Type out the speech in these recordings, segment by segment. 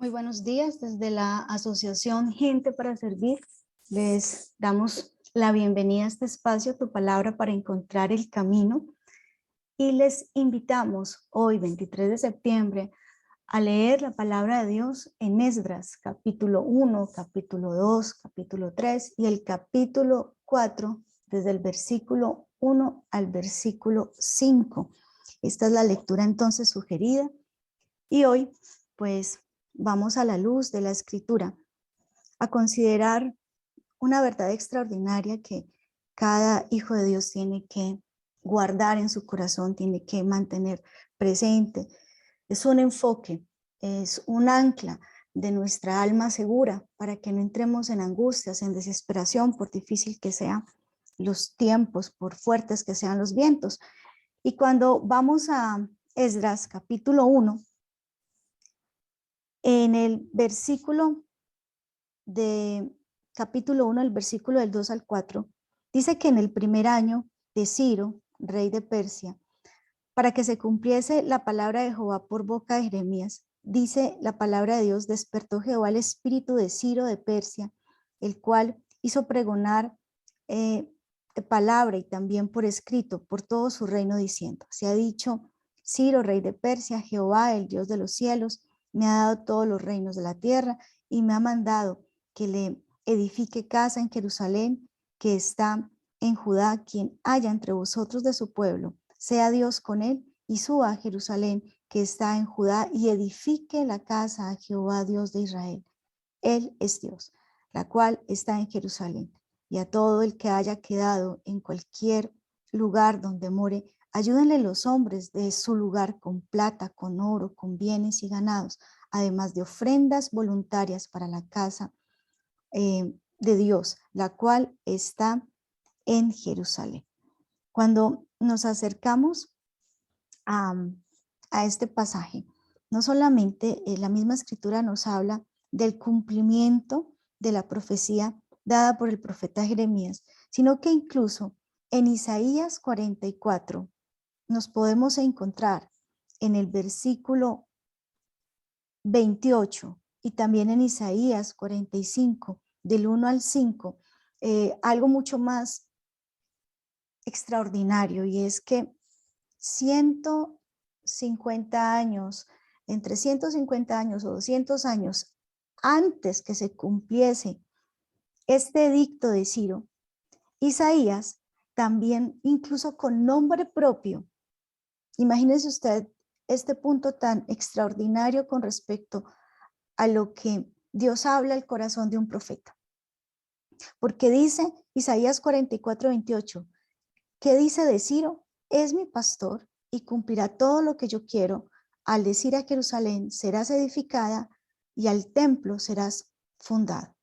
Muy buenos días. Desde la Asociación Gente para Servir, les damos la bienvenida a este espacio, Tu Palabra para Encontrar el Camino. Y les invitamos hoy, 23 de septiembre, a leer la palabra de Dios en Esdras, capítulo 1, capítulo 2, capítulo 3 y el capítulo 4, desde el versículo 1 al versículo 5. Esta es la lectura entonces sugerida. Y hoy, pues, vamos a la luz de la Escritura a considerar una verdad extraordinaria que cada hijo de Dios tiene que guardar en su corazón, tiene que mantener presente. Es un enfoque, es un ancla de nuestra alma segura para que no entremos en angustias, en desesperación, por difícil que sean los tiempos, por fuertes que sean los vientos. Y cuando vamos a Esdras capítulo 1, en el versículo de capítulo 1, el versículo del 2 al 4, dice que en el primer año de Ciro, rey de Persia, para que se cumpliese la palabra de Jehová por boca de Jeremías, dice la palabra de Dios, despertó Jehová el espíritu de Ciro de Persia, el cual hizo pregonar palabra y también por escrito por todo su reino diciendo, se ha dicho, Ciro, rey de Persia, Jehová, el Dios de los cielos, me ha dado todos los reinos de la tierra y me ha mandado que le edifique casa en Jerusalén, que está en Judá, quien haya entre vosotros de su pueblo, sea Dios con él y suba a Jerusalén, que está en Judá, y edifique la casa a Jehová, Dios de Israel. Él es Dios, la cual está en Jerusalén. Y a todo el que haya quedado en cualquier lugar donde more, ayúdenle los hombres de su lugar con plata, con oro, con bienes y ganados, además de ofrendas voluntarias para la casa de Dios, la cual está en Jerusalén. Cuando nos acercamos a este pasaje, no solamente la misma escritura nos habla del cumplimiento de la profecía dada por el profeta Jeremías, sino que incluso en Isaías 44 nos podemos encontrar en el versículo 28 y también en Isaías 45, del 1 al 5, algo mucho más extraordinario, y es que 150 años, entre 150 años o 200 años antes que se cumpliese este edicto de Ciro, Isaías también, incluso con nombre propio, imagínese usted este punto tan extraordinario con respecto a lo que Dios habla al corazón de un profeta. Porque dice Isaías 44, 28, ¿qué dice de Ciro? Es mi pastor y cumplirá todo lo que yo quiero. Al decir a Jerusalén, serás edificada, y al templo serás fundado.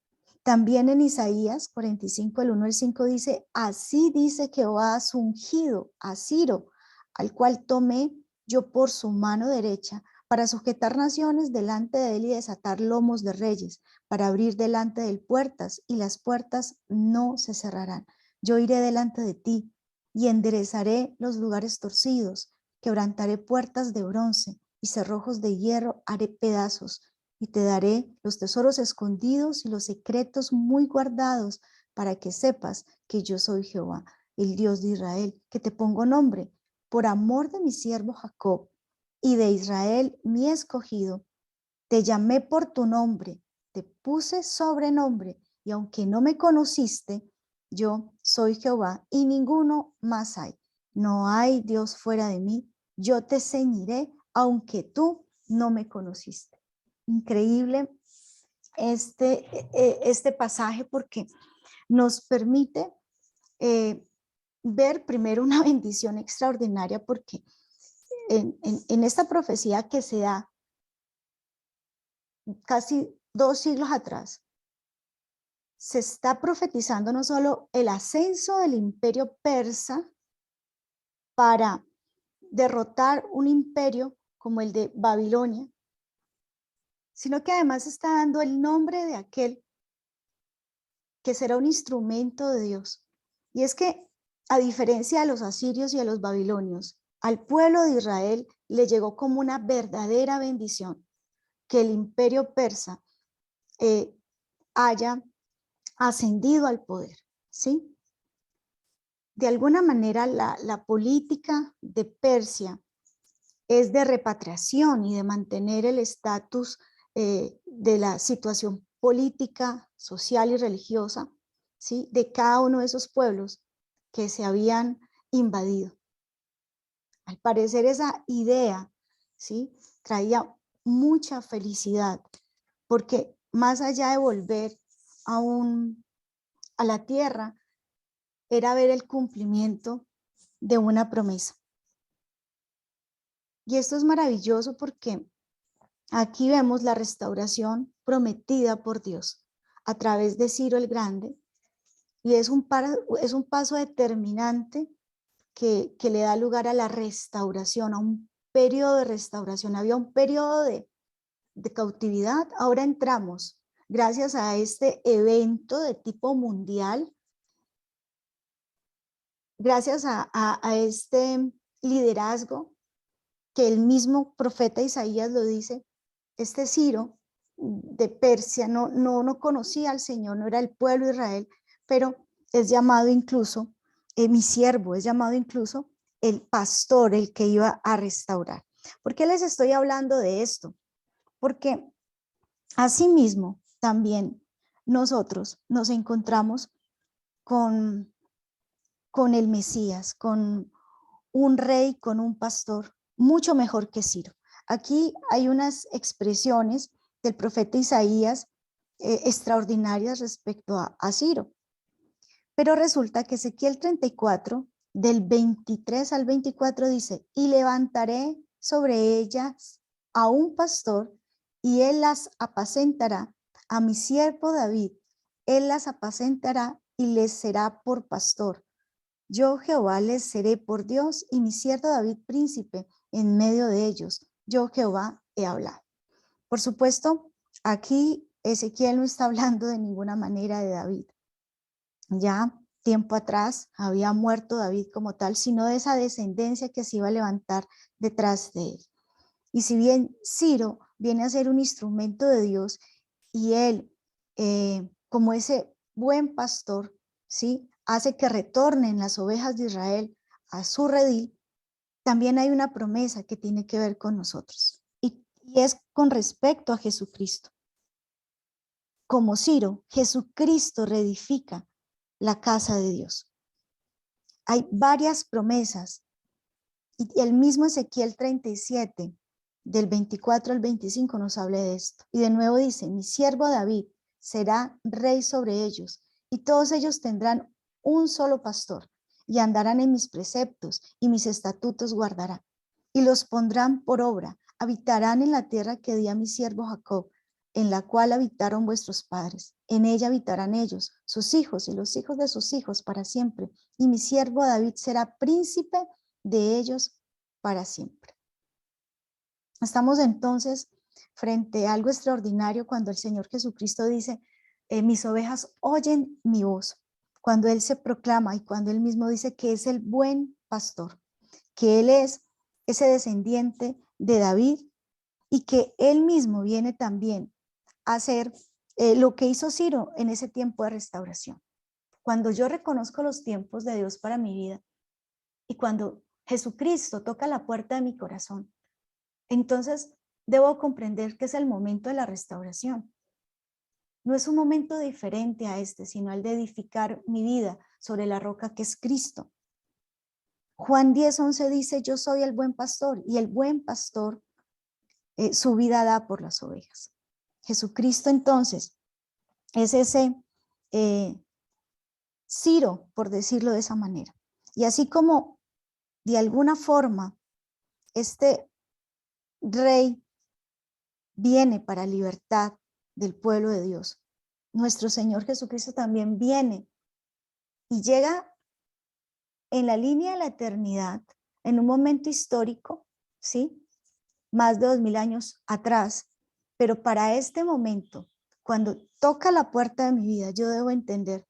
También en Isaías 45, el 1 al 5 dice, así dice Jehová a su ungido, a Ciro, al cual tomé yo por su mano derecha, para sujetar naciones delante de él y desatar lomos de reyes, para abrir delante de él puertas, y las puertas no se cerrarán. Yo iré delante de ti y enderezaré los lugares torcidos, quebrantaré puertas de bronce y cerrojos de hierro haré pedazos, y te daré los tesoros escondidos y los secretos muy guardados, para que sepas que yo soy Jehová, el Dios de Israel, que te pongo nombre, por amor de mi siervo Jacob y de Israel mi escogido. Te llamé por tu nombre, te puse sobrenombre, y aunque no me conociste, yo soy Jehová y ninguno más hay. No hay Dios fuera de mí. Yo te ceñiré, aunque tú no me conociste. Increíble este pasaje, porque nos permite ver primero una bendición extraordinaria, porque en esta profecía que se da casi 2 siglos atrás, se está profetizando no solo el ascenso del imperio persa para derrotar un imperio como el de Babilonia, sino que además está dando el nombre de aquel que será un instrumento de Dios. Y es que, a diferencia de los asirios y de los babilonios, al pueblo de Israel le llegó como una verdadera bendición, que el imperio persa haya ascendido al poder, ¿sí? De alguna manera la política de Persia es de repatriación y de mantener el estatus de la situación política, social y religiosa, ¿sí? De cada uno de esos pueblos que se habían invadido. Al parecer esa idea, ¿sí? Traía mucha felicidad, porque más allá de volver a la tierra, era ver el cumplimiento de una promesa. Y esto es maravilloso porque aquí vemos la restauración prometida por Dios a través de Ciro el Grande, y es un paso determinante que le da lugar a la restauración, a un periodo de restauración. Había un periodo de cautividad, ahora entramos, gracias a este evento de tipo mundial, gracias a este liderazgo que el mismo profeta Isaías lo dice. Este Ciro de Persia no conocía al Señor, no era el pueblo de Israel, pero es llamado incluso mi siervo, es llamado incluso el pastor, el que iba a restaurar. ¿Por qué les estoy hablando de esto? Porque asimismo también nosotros nos encontramos con el Mesías, con un rey, con un pastor mucho mejor que Ciro. Aquí hay unas expresiones del profeta Isaías extraordinarias respecto a Ciro. Pero resulta que Ezequiel 34, del 23 al 24 dice, y levantaré sobre ellas a un pastor, y él las apacentará, a mi siervo David, él las apacentará y les será por pastor. Yo Jehová les seré por Dios, y mi siervo David príncipe en medio de ellos. Yo Jehová he hablado. Por supuesto, aquí Ezequiel no está hablando de ninguna manera de David. Ya tiempo atrás había muerto David como tal, sino de esa descendencia que se iba a levantar detrás de él. Y si bien Ciro viene a ser un instrumento de Dios, y él, como ese buen pastor, ¿sí?, hace que retornen las ovejas de Israel a su redil, también hay una promesa que tiene que ver con nosotros, y es con respecto a Jesucristo. Como Ciro, Jesucristo reedifica la casa de Dios. Hay varias promesas, y el mismo Ezequiel 37, del 24 al 25 nos habla de esto. Y de nuevo dice, mi siervo David será rey sobre ellos, y todos ellos tendrán un solo pastor, y andarán en mis preceptos, y mis estatutos guardarán, y los pondrán por obra, habitarán en la tierra que di a mi siervo Jacob, en la cual habitaron vuestros padres. En ella habitarán ellos, sus hijos y los hijos de sus hijos para siempre, y mi siervo David será príncipe de ellos para siempre. Estamos entonces frente a algo extraordinario cuando el Señor Jesucristo dice, mis ovejas oyen mi voz, cuando Él se proclama y cuando Él mismo dice que es el buen pastor, que Él es ese descendiente de David, y que Él mismo viene también a hacer lo que hizo Ciro en ese tiempo de restauración. Cuando yo reconozco los tiempos de Dios para mi vida, y cuando Jesucristo toca la puerta de mi corazón, entonces debo comprender que es el momento de la restauración. No es un momento diferente a este, sino el de edificar mi vida sobre la roca que es Cristo. Juan 10:11 dice, yo soy el buen pastor, y el buen pastor su vida da por las ovejas. Jesucristo entonces es ese Ciro, por decirlo de esa manera. Y así como de alguna forma este rey viene para libertad del pueblo de Dios, nuestro Señor Jesucristo también viene y llega en la línea de la eternidad, en un momento histórico, ¿sí?, más de 2000 años atrás, pero para este momento, cuando toca la puerta de mi vida, yo debo entender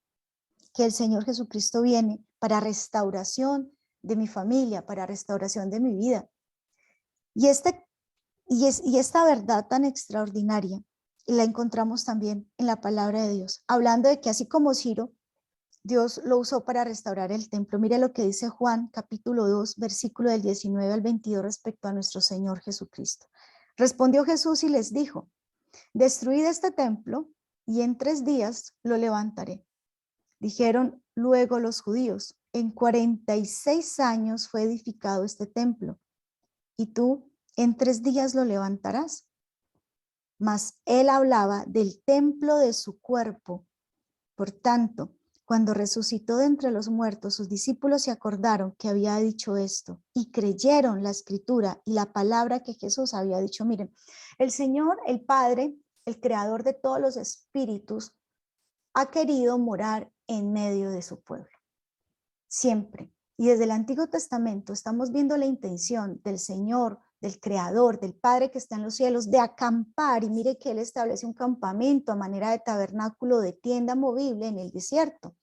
que el Señor Jesucristo viene para restauración de mi familia, para restauración de mi vida. Y este Y esta verdad tan extraordinaria la encontramos también en la palabra de Dios, hablando de que así como Ciro, Dios lo usó para restaurar el templo. Mire lo que dice Juan capítulo 2, versículo del 19 al 22 respecto a nuestro Señor Jesucristo. Respondió Jesús y les dijo: destruid este templo y en 3 días lo levantaré. Dijeron luego los judíos: en 46 años fue edificado este templo, y tú en 3 días lo levantarás. Mas él hablaba del templo de su cuerpo. Por tanto, cuando resucitó de entre los muertos, sus discípulos se acordaron que había dicho esto y creyeron la escritura y la palabra que Jesús había dicho. Miren, el Señor, el Padre, el creador de todos los espíritus, ha querido morar en medio de su pueblo. Siempre. Y desde el Antiguo Testamento estamos viendo la intención del Señor, del Creador, del Padre que está en los cielos, de acampar. Y mire que Él establece un campamento a manera de tabernáculo, de tienda movible en el desierto.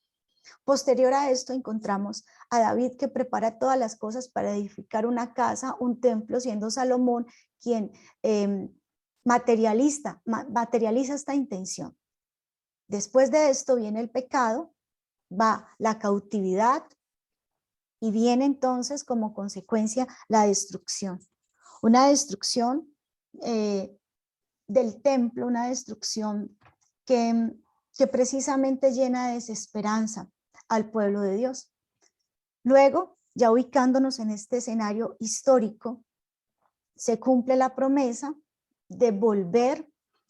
Posterior a esto encontramos a David, que prepara todas las cosas para edificar una casa, un templo, siendo Salomón quien materializa esta intención. Después de esto viene el pecado, va la cautividad, y viene entonces como consecuencia la destrucción. Una destrucción del templo, una destrucción que precisamente llena de desesperanza al pueblo de Dios. Luego, ya ubicándonos en este escenario histórico, se cumple la promesa de volver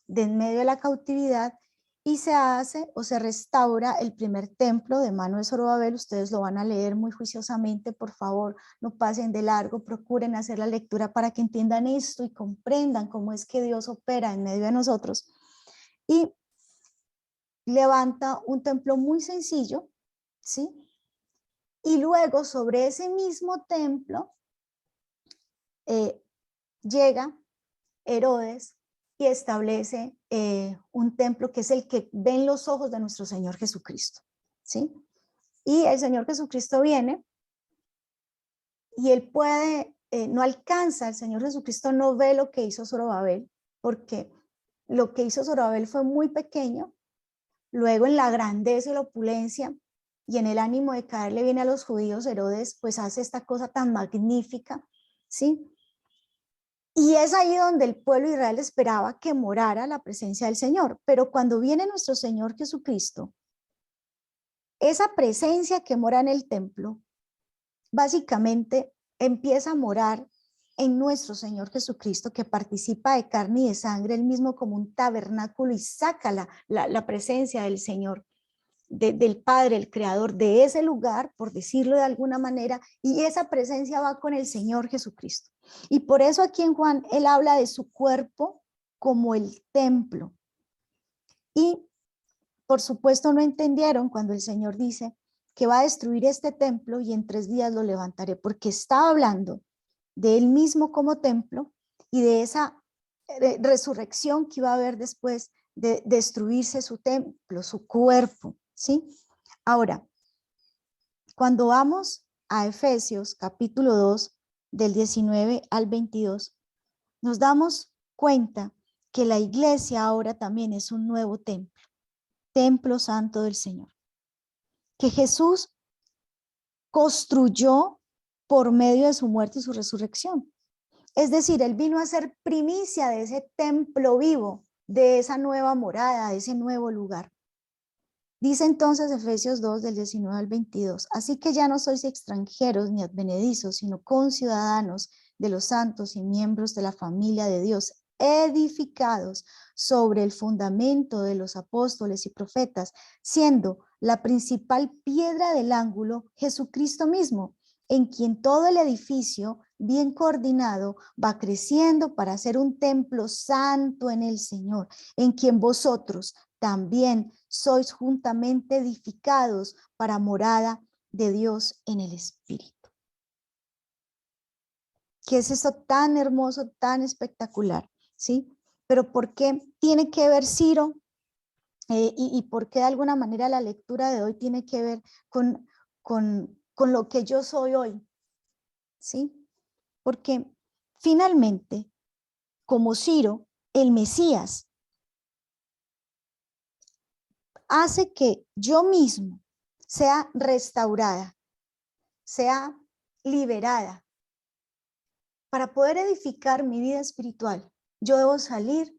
de en medio de la cautividad y se hace o se restaura el primer templo de mano de Zorobabel. Ustedes lo van a leer muy juiciosamente, por favor, no pasen de largo, procuren hacer la lectura para que entiendan esto y comprendan cómo es que Dios opera en medio de nosotros. Y levanta un templo muy sencillo, ¿sí? Y luego sobre ese mismo templo llega Herodes y establece un templo que es el que ven los ojos de nuestro Señor Jesucristo, ¿sí? Y el Señor Jesucristo viene y él puede, no alcanza, el Señor Jesucristo no ve lo que hizo Zorobabel, porque lo que hizo Zorobabel fue muy pequeño. Luego en la grandeza y la opulencia y en el ánimo de caerle bien a los judíos, Herodes pues hace esta cosa tan magnífica, ¿sí? Y es ahí donde el pueblo de Israel esperaba que morara la presencia del Señor. Pero cuando viene nuestro Señor Jesucristo, esa presencia que mora en el templo, básicamente empieza a morar en nuestro Señor Jesucristo, que participa de carne y de sangre, él mismo como un tabernáculo, y saca la presencia del Señor, del Padre, el Creador, de ese lugar, por decirlo de alguna manera, y esa presencia va con el Señor Jesucristo. Y por eso aquí en Juan, él habla de su cuerpo como el templo. Y por supuesto no entendieron cuando el Señor dice que va a destruir este templo y en 3 días lo levantaré, porque estaba hablando de él mismo como templo y de esa resurrección que iba a haber después de destruirse su templo, su cuerpo, ¿sí? Ahora, cuando vamos a Efesios capítulo 2, del 19 al 22, nos damos cuenta que la iglesia ahora también es un nuevo templo, templo santo del Señor, que Jesús construyó por medio de su muerte y su resurrección. Es decir, él vino a ser primicia de ese templo vivo, de esa nueva morada, de ese nuevo lugar. Dice entonces Efesios 2 del 19 al 22, así que ya no sois extranjeros ni advenedizos, sino conciudadanos de los santos y miembros de la familia de Dios, edificados sobre el fundamento de los apóstoles y profetas, siendo la principal piedra del ángulo Jesucristo mismo, en quien todo el edificio, bien coordinado, va creciendo para ser un templo santo en el Señor, en quien vosotros también sois juntamente edificados para morada de Dios en el Espíritu. ¿Qué es esto tan hermoso, tan espectacular? ¿Sí? Pero ¿por qué tiene que ver Ciro? Y por qué de alguna manera la lectura de hoy tiene que ver con lo que yo soy hoy, ¿sí? Porque finalmente, como Ciro, el Mesías, hace que yo mismo sea restaurada, sea liberada. Para poder edificar mi vida espiritual, yo debo salir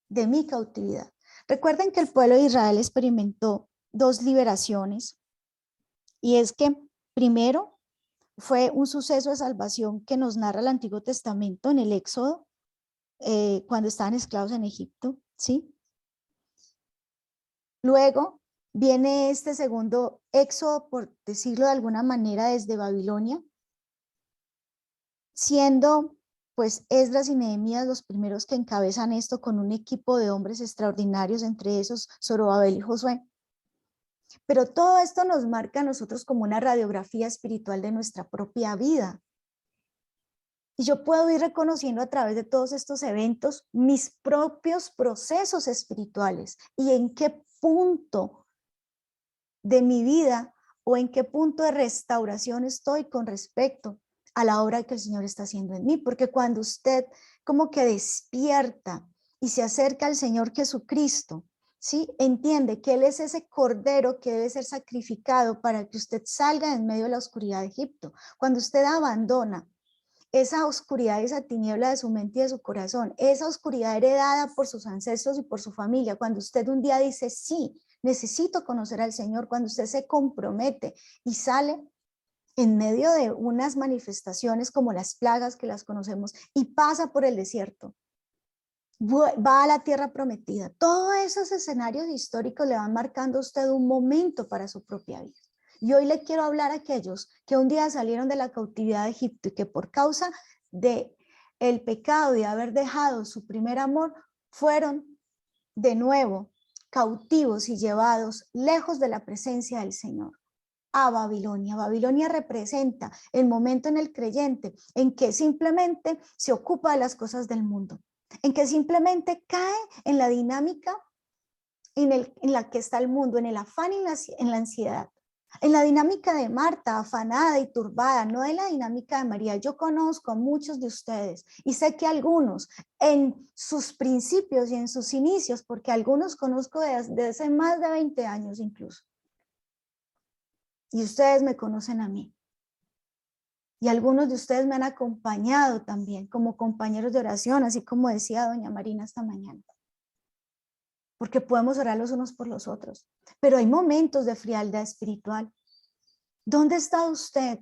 de mi cautividad. Recuerden que el pueblo de Israel experimentó dos liberaciones, y es que primero fue un suceso de salvación que nos narra el Antiguo Testamento en el Éxodo, cuando estaban esclavos en Egipto, ¿sí? Luego viene este segundo éxodo, por decirlo de alguna manera, desde Babilonia, siendo pues Esdras y Nehemías los primeros que encabezan esto con un equipo de hombres extraordinarios, entre esos Zorobabel y Josué. Pero todo esto nos marca a nosotros como una radiografía espiritual de nuestra propia vida. Y yo puedo ir reconociendo a través de todos estos eventos mis propios procesos espirituales y en qué punto de mi vida o en qué punto de restauración estoy con respecto a la obra que el Señor está haciendo en mí. Porque cuando usted como que despierta y se acerca al Señor Jesucristo, ¿sí? Entiende que Él es ese cordero que debe ser sacrificado para que usted salga en medio de la oscuridad de Egipto. Cuando usted abandona esa oscuridad, esa tiniebla de su mente y de su corazón, esa oscuridad heredada por sus ancestros y por su familia, cuando usted un día dice, sí, necesito conocer al Señor, cuando usted se compromete y sale en medio de unas manifestaciones como las plagas que las conocemos y pasa por el desierto, va a la tierra prometida, todos esos escenarios históricos le van marcando a usted un momento para su propia vida. Y hoy le quiero hablar a aquellos que un día salieron de la cautividad de Egipto y que por causa de el pecado de haber dejado su primer amor, fueron de nuevo cautivos y llevados lejos de la presencia del Señor a Babilonia. Babilonia representa el momento en el creyente en que simplemente se ocupa de las cosas del mundo, en que simplemente cae en la dinámica en la que está el mundo, en el afán y en la ansiedad. En la dinámica de Marta, afanada y turbada, no en la dinámica de María. Yo conozco a muchos de ustedes y sé que algunos en sus principios y en sus inicios, porque algunos conozco desde hace más de 20 años incluso. Y ustedes me conocen a mí. Y algunos de ustedes me han acompañado también como compañeros de oración, así como decía doña Marina esta mañana. Porque podemos orar los unos por los otros. Pero hay momentos de frialdad espiritual. ¿Dónde está usted?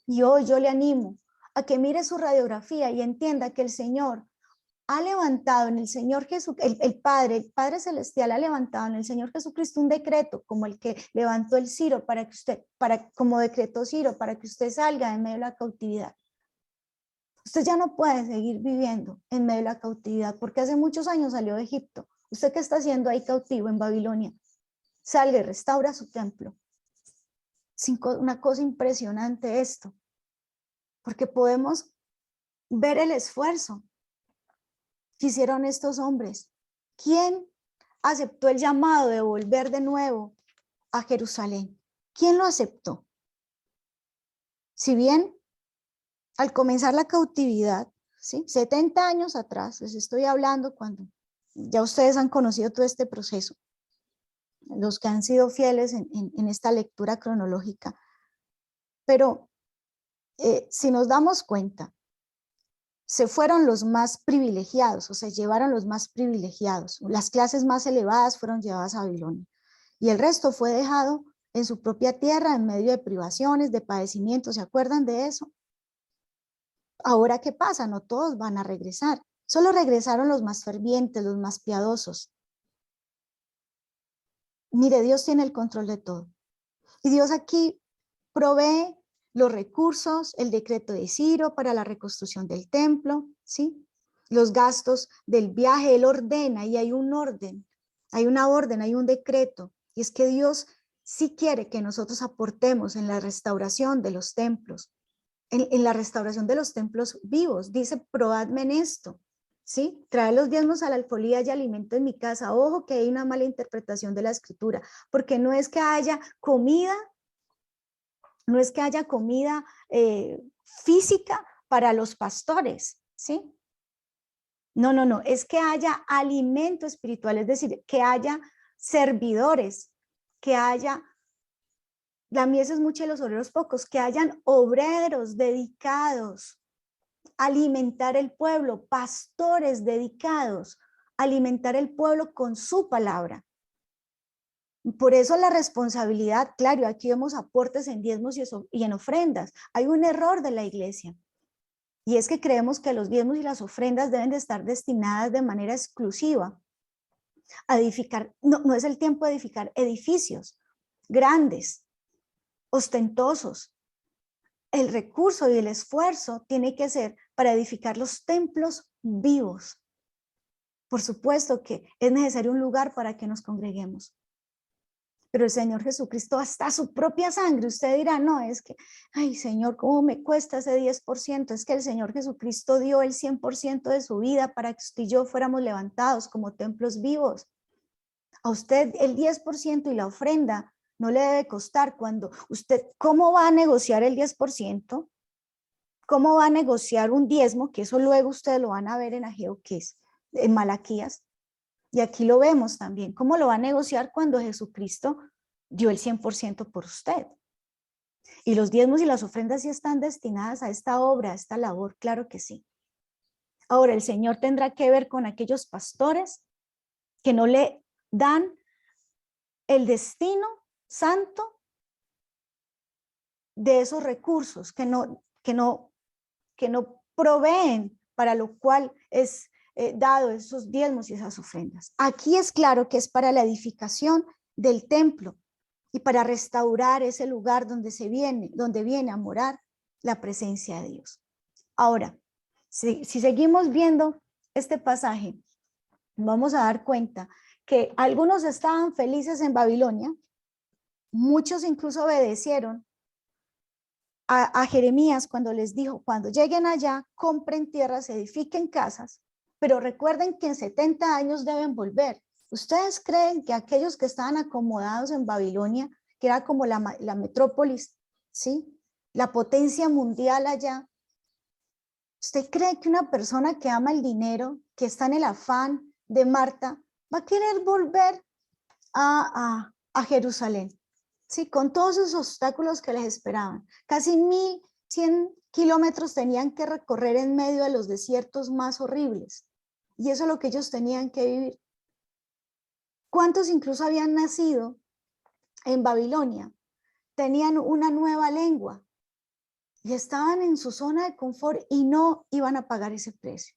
Y hoy yo le animo a que mire su radiografía y entienda que el Señor ha levantado en el Señor Jesucristo, el Padre Celestial ha levantado en el Señor Jesucristo un decreto como el que levantó el Ciro para que usted, como decretó Ciro, para que usted salga en medio de la cautividad. Usted ya no puede seguir viviendo en medio de la cautividad porque hace muchos años salió de Egipto. ¿Usted qué está haciendo ahí cautivo en Babilonia? Salga y restaura su templo. Una cosa impresionante esto, porque podemos ver el esfuerzo que hicieron estos hombres. ¿Quién aceptó el llamado de volver de nuevo a Jerusalén? ¿Quién lo aceptó? Si bien al comenzar la cautividad, ¿sí? 70 años atrás, les estoy hablando cuando ya ustedes han conocido todo este proceso, los que han sido fieles en esta lectura cronológica, pero si nos damos cuenta, se fueron los más privilegiados, o sea, llevaron los más privilegiados. Las clases más elevadas fueron llevadas a Babilonia y el resto fue dejado en su propia tierra en medio de privaciones, de padecimientos. ¿Se acuerdan de eso? Ahora, ¿qué pasa? No todos van a regresar. Solo regresaron los más fervientes, los más piadosos. Mire, Dios tiene el control de todo. Y Dios aquí provee los recursos, el decreto de Ciro para la reconstrucción del templo, ¿sí? Los gastos del viaje, Él ordena y hay un orden, hay una orden, hay un decreto. Y es que Dios sí quiere que nosotros aportemos en la restauración de los templos, en la restauración de los templos vivos. Dice, probadme en esto, ¿sí? Trae los diezmos a la alfolía y alimento en mi casa. Ojo que hay una mala interpretación de la escritura, porque no es que haya comida, no es que haya comida física para los pastores, ¿sí? No, no, no, es que haya alimento espiritual, es decir, que haya servidores, que haya, la mies es mucha y los obreros pocos, que hayan obreros dedicados a alimentar el pueblo, pastores dedicados a alimentar el pueblo con su palabra. Por eso la responsabilidad, claro, aquí vemos aportes en diezmos y en ofrendas. Hay un error de la iglesia. Y es que creemos que los diezmos y las ofrendas deben de estar destinadas de manera exclusiva a edificar, no es el tiempo de edificar edificios grandes, ostentosos. El recurso y el esfuerzo tiene que ser para edificar los templos vivos. Por supuesto que es necesario un lugar para que nos congreguemos. Pero el Señor Jesucristo hasta su propia sangre, usted dirá, no, es que, ay Señor, ¿cómo me cuesta ese 10%? Es que el Señor Jesucristo dio el 100% de su vida para que usted y yo fuéramos levantados como templos vivos. A usted el 10% y la ofrenda no le debe costar cuando usted, ¿cómo va a negociar el 10%? ¿Cómo va a negociar un diezmo? Que eso luego ustedes lo van a ver en Ageo, que es en Malaquías. Y aquí lo vemos también. ¿Cómo lo va a negociar cuando Jesucristo dio el 100% por usted? Y los diezmos y las ofrendas sí están destinadas a esta obra, a esta labor, claro que sí. Ahora, el Señor tendrá que ver con aquellos pastores que no le dan el destino santo de esos recursos, que no proveen para lo cual es dado esos diezmos y esas ofrendas. Aquí es claro que es para la edificación del templo y para restaurar ese lugar donde viene a morar la presencia de Dios. Ahora, si seguimos viendo este pasaje, vamos a dar cuenta que algunos estaban felices en Babilonia, muchos incluso obedecieron a Jeremías cuando les dijo, cuando lleguen allá, compren tierras, edifiquen casas, pero recuerden que en 70 años deben volver. ¿Ustedes creen que aquellos que estaban acomodados en Babilonia, que era como la metrópolis, ¿sí? La potencia mundial allá, ¿usted cree que una persona que ama el dinero, que está en el afán de Marta, va a querer volver a Jerusalén? Sí, con todos esos obstáculos que les esperaban. Casi 1.100 kilómetros tenían que recorrer en medio de los desiertos más horribles. Y eso es lo que ellos tenían que vivir. ¿Cuántos incluso habían nacido en Babilonia? Tenían una nueva lengua y estaban en su zona de confort y no iban a pagar ese precio.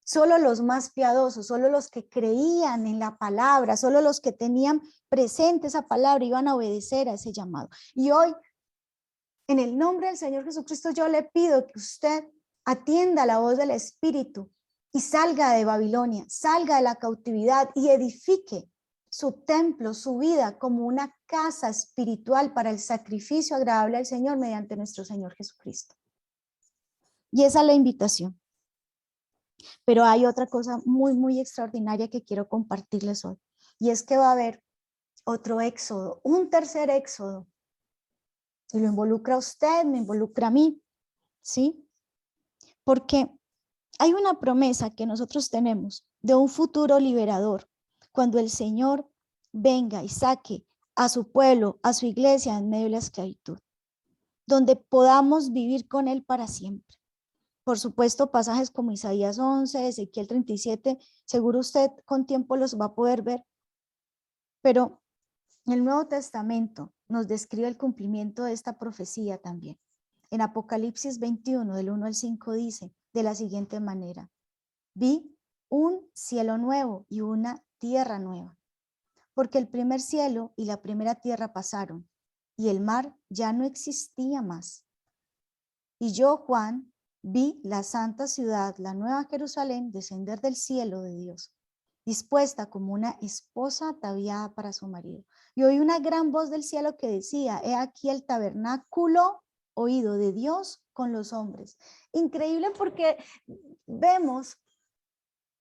Solo los más piadosos, solo los que creían en la palabra, solo los que tenían presente esa palabra iban a obedecer a ese llamado. Y hoy, en el nombre del Señor Jesucristo, yo le pido que usted atienda la voz del Espíritu y salga de Babilonia, salga de la cautividad y edifique su templo, su vida como una casa espiritual para el sacrificio agradable al Señor mediante nuestro Señor Jesucristo. Y esa es la invitación. Pero hay otra cosa muy, muy extraordinaria que quiero compartirles hoy. Y es que va a haber otro éxodo, un tercer éxodo. Y lo involucra a usted, me involucra a mí, ¿sí? Porque hay una promesa que nosotros tenemos de un futuro liberador, cuando el Señor venga y saque a su pueblo, a su iglesia en medio de la esclavitud, donde podamos vivir con Él para siempre. Por supuesto, pasajes como Isaías 11, Ezequiel 37, seguro usted con tiempo los va a poder ver, pero el Nuevo Testamento nos describe el cumplimiento de esta profecía también. En Apocalipsis 21, del 1 al 5, dice de la siguiente manera: vi un cielo nuevo y una tierra nueva, porque el primer cielo y la primera tierra pasaron, y el mar ya no existía más. Y yo, Juan, vi la santa ciudad, la nueva Jerusalén, descender del cielo de Dios, dispuesta como una esposa ataviada para su marido. Y oí una gran voz del cielo que decía: he aquí el tabernáculo oído de Dios con los hombres. Increíble, porque vemos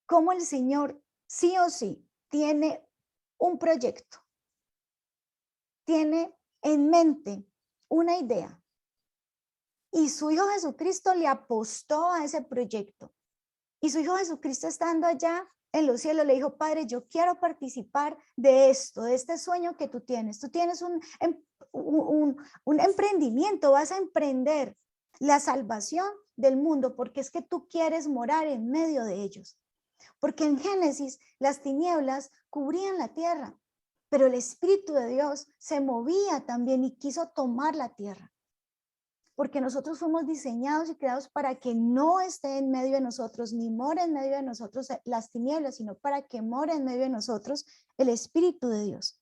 cómo el Señor sí o sí tiene un proyecto, tiene en mente una idea. Y su Hijo Jesucristo le apostó a ese proyecto. Y su Hijo Jesucristo, estando allá en los cielos, le dijo: Padre, yo quiero participar de esto, de este sueño que tú tienes. Tú tienes un emprendimiento, vas a emprender la salvación del mundo, porque es que tú quieres morar en medio de ellos. Porque en Génesis las tinieblas cubrían la tierra, pero el Espíritu de Dios se movía también y quiso tomar la tierra. Porque nosotros fuimos diseñados y creados para que no esté en medio de nosotros, ni more en medio de nosotros las tinieblas, sino para que more en medio de nosotros el Espíritu de Dios.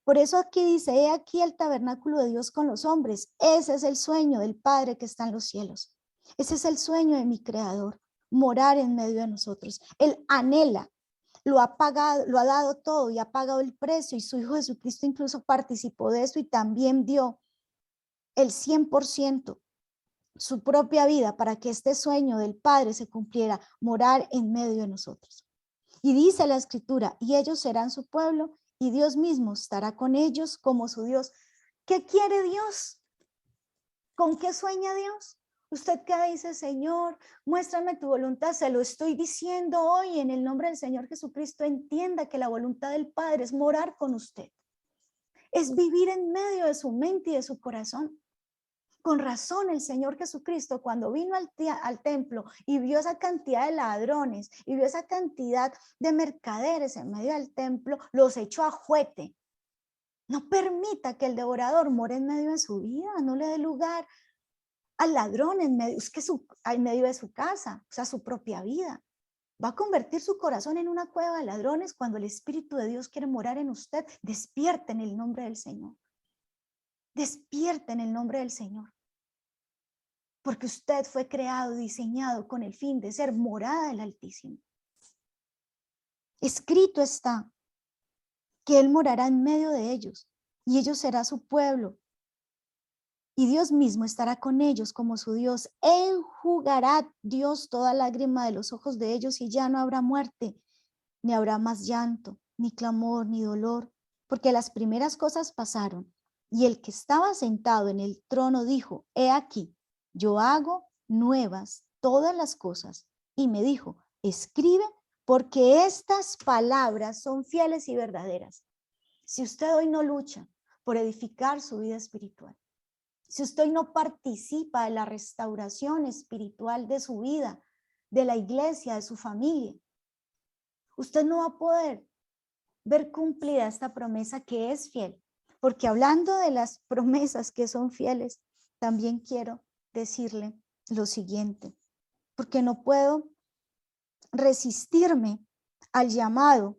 Por eso aquí dice: he aquí el tabernáculo de Dios con los hombres. Ese es el sueño del Padre que está en los cielos. Ese es el sueño de mi Creador, morar en medio de nosotros. Él anhela, lo ha pagado, lo ha dado todo y ha pagado el precio, y su Hijo Jesucristo incluso participó de eso y también dio el 100%, su propia vida, para que este sueño del Padre se cumpliera, morar en medio de nosotros. Y dice la Escritura: y ellos serán su pueblo, y Dios mismo estará con ellos como su Dios. ¿Qué quiere Dios? ¿Con qué sueña Dios? ¿Usted qué dice? Señor, muéstrame tu voluntad. Se lo estoy diciendo hoy en el nombre del Señor Jesucristo. Entienda que la voluntad del Padre es morar con usted. Es vivir en medio de su mente y de su corazón. Con razón el Señor Jesucristo, cuando vino al templo y vio esa cantidad de ladrones y vio esa cantidad de mercaderes en medio del templo, los echó a juete. No permita que el devorador more en medio de su vida, no le dé lugar al ladrón en medio de su casa, o sea, su propia vida. Va a convertir su corazón en una cueva de ladrones cuando el Espíritu de Dios quiere morar en usted. Despierte en el nombre del Señor. Despierte en el nombre del Señor. Porque usted fue creado, diseñado con el fin de ser morada del Altísimo. Escrito está que Él morará en medio de ellos, y ellos será su pueblo, y Dios mismo estará con ellos como su Dios. Enjugará Dios toda lágrima de los ojos de ellos, y ya no habrá muerte, ni habrá más llanto, ni clamor, ni dolor, porque las primeras cosas pasaron. Y el que estaba sentado en el trono dijo: he aquí, yo hago nuevas todas las cosas. Y me dijo: escribe, porque estas palabras son fieles y verdaderas. Si usted hoy no lucha por edificar su vida espiritual, si usted hoy no participa de la restauración espiritual de su vida, de la iglesia, de su familia, usted no va a poder ver cumplida esta promesa que es fiel. Porque hablando de las promesas que son fieles, también quiero decirle lo siguiente: porque no puedo resistirme al llamado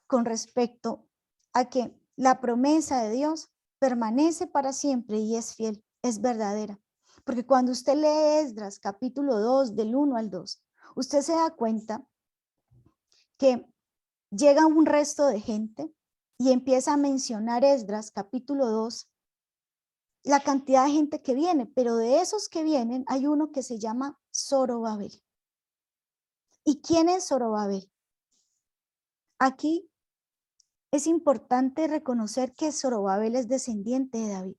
con respecto a que la promesa de Dios permanece para siempre y es fiel, es verdadera. Porque cuando usted lee Esdras capítulo 2, del 1 al 2, usted se da cuenta que llega un resto de gente y empieza a mencionar Esdras capítulo 2 la cantidad de gente que viene, pero de esos que vienen hay uno que se llama Zorobabel. ¿Y quién es Zorobabel? Aquí es importante reconocer que Zorobabel es descendiente de David.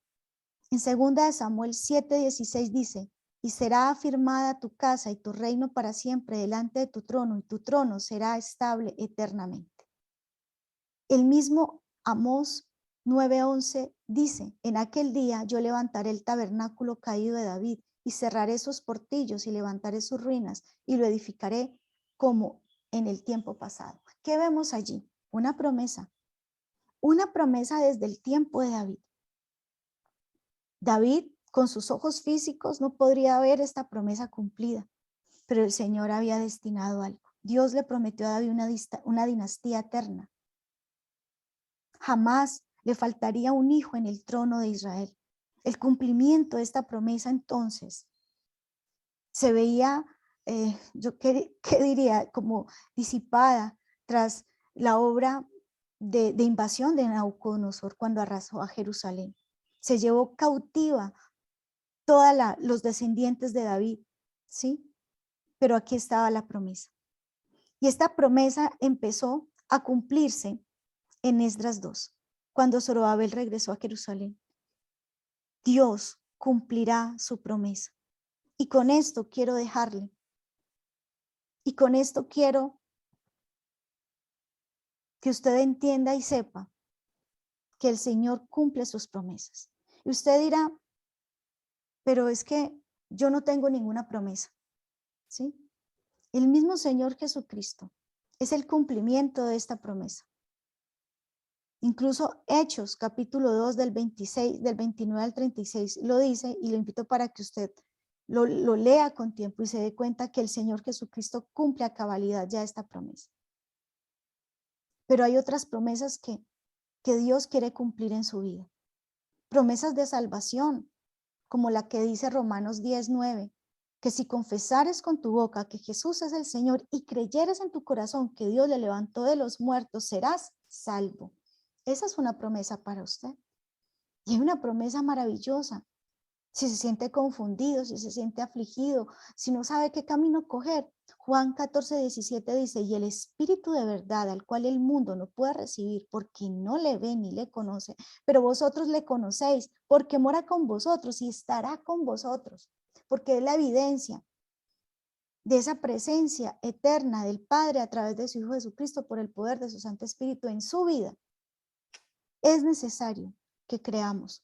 En 2 Samuel 7:16 dice: y será afirmada tu casa y tu reino para siempre delante de tu trono, y tu trono será estable eternamente. El mismo Amós 9:11 dice: en aquel día yo levantaré el tabernáculo caído de David y cerraré sus portillos y levantaré sus ruinas y lo edificaré como en el tiempo pasado. ¿Qué vemos allí? Una promesa desde el tiempo de David. David, con sus ojos físicos, no podría ver esta promesa cumplida, pero el Señor había destinado algo. Dios le prometió a David una dinastía eterna. Jamás le faltaría un hijo en el trono de Israel. El cumplimiento de esta promesa entonces se veía, yo qué diría, como disipada tras la obra de invasión de Nabucodonosor cuando arrasó a Jerusalén. Se llevó cautiva todos los descendientes de David, ¿sí? Pero aquí estaba la promesa. Y esta promesa empezó a cumplirse en Esdras 2, cuando Zorobabel regresó a Jerusalén. Dios cumplirá su promesa. Y con esto quiero dejarle. Y con esto quiero que usted entienda y sepa que el Señor cumple sus promesas. Y usted dirá, pero es que yo no tengo ninguna promesa, ¿sí? El mismo Señor Jesucristo es el cumplimiento de esta promesa. Incluso Hechos, capítulo 2, del 26, del 29 al 36, lo dice, y lo invito para que usted lo lea con tiempo y se dé cuenta que el Señor Jesucristo cumple a cabalidad ya esta promesa. Pero hay otras promesas que Dios quiere cumplir en su vida. Promesas de salvación, como la que dice Romanos 10:9, que si confesares con tu boca que Jesús es el Señor y creyeres en tu corazón que Dios le levantó de los muertos, serás salvo. Esa es una promesa para usted. Y hay una promesa maravillosa. Si se siente confundido, si se siente afligido, si no sabe qué camino coger, Juan 14:17 dice, y el Espíritu de verdad al cual el mundo no puede recibir porque no le ve ni le conoce, pero vosotros le conocéis porque mora con vosotros y estará con vosotros, porque es la evidencia de esa presencia eterna del Padre a través de su Hijo Jesucristo por el poder de su Santo Espíritu en su vida. Es necesario que creamos.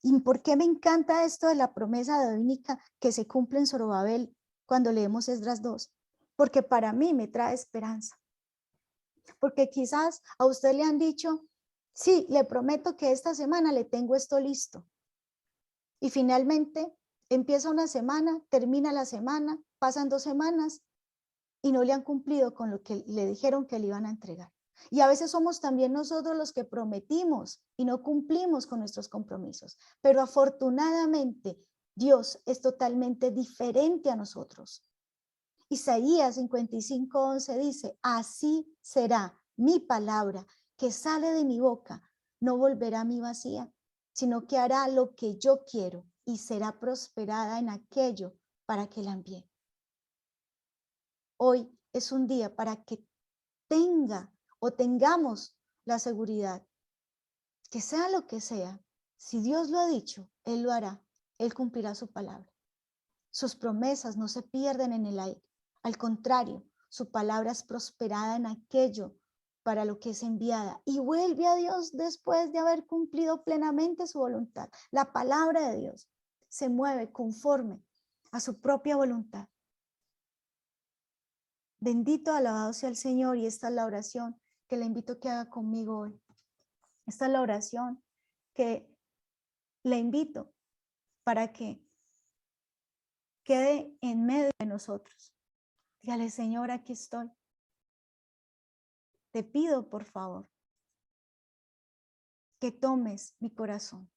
¿Y por qué me encanta esto de la promesa davídica que se cumple en Zorobabel cuando leemos Esdras 2? Porque para mí me trae esperanza. Porque quizás a usted le han dicho, sí, le prometo que esta semana le tengo esto listo. Y finalmente empieza una semana, termina la semana, pasan 2 semanas y no le han cumplido con lo que le dijeron que le iban a entregar. Y a veces somos también nosotros los que prometimos y no cumplimos con nuestros compromisos. Pero afortunadamente Dios es totalmente diferente a nosotros. Isaías 55:11 dice, así será mi palabra que sale de mi boca, no volverá a mí vacía, sino que hará lo que yo quiero y será prosperada en aquello para que la envíe. Hoy es un día para que tenga o tengamos la seguridad que sea lo que sea, si Dios lo ha dicho, Él lo hará, Él cumplirá su palabra. Sus promesas no se pierden en el aire, al contrario, su palabra es prosperada en aquello para lo que es enviada y vuelve a Dios después de haber cumplido plenamente su voluntad. La palabra de Dios se mueve conforme a su propia voluntad. Bendito, alabado sea el Señor, y esta es la oración que le invito a que haga conmigo hoy. Esta es la oración que le invito para que quede en medio de nosotros. Dígale, Señor, aquí estoy. Te pido, por favor, que tomes mi corazón.